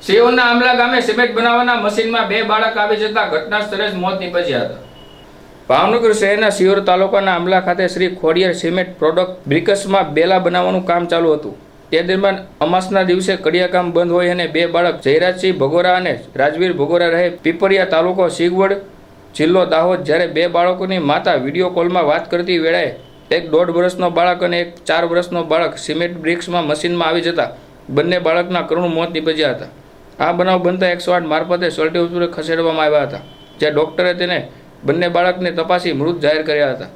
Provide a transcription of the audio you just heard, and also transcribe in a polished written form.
સિયોરના આંબલા ગામે સિમેન્ટ બનાવવાના મશીનમાં 2 બાળક આવી જતા ઘટના સ્થળે જ મોત નીપજ્યા હતા. ભાવનગર શહેરના સિયોર તાલુકાના આંબલા ખાતે શ્રી ખોડિયાર સિમેન્ટ પ્રોડક્ટ બ્રિકસમાં બેલા બનાવવાનું કામ ચાલુ હતું. તે દરમિયાન અમાસના દિવસે કડિયા કામ બંધ હોય અને 2 બાળક જયરાજસિંહ ભગોરા અને રાજવીર ભગોરા રહે પીપરિયા તાલુકો સિગવડ જિલ્લો દાહોદ. જ્યારે 2 બાળકોની માતા વિડીયો કોલમાં વાત કરતી વેળાએ એક 1.5 વર્ષનો બાળક અને એક 4 વર્ષનો બાળક સિમેન્ટ બ્રિક્સમાં મશીનમાં આવી જતા બંને બાળકના કરુણ મોત નીપજ્યા હતા. આ બનાવ બનતા 108 મારફતે સલટી હોસ્પિટલ ખસેડવામાં આવ્યા હતા, જ્યાં ડોક્ટરે તેને બંને બાળકને તપાસી મૃત જાહેર કર્યા હતા.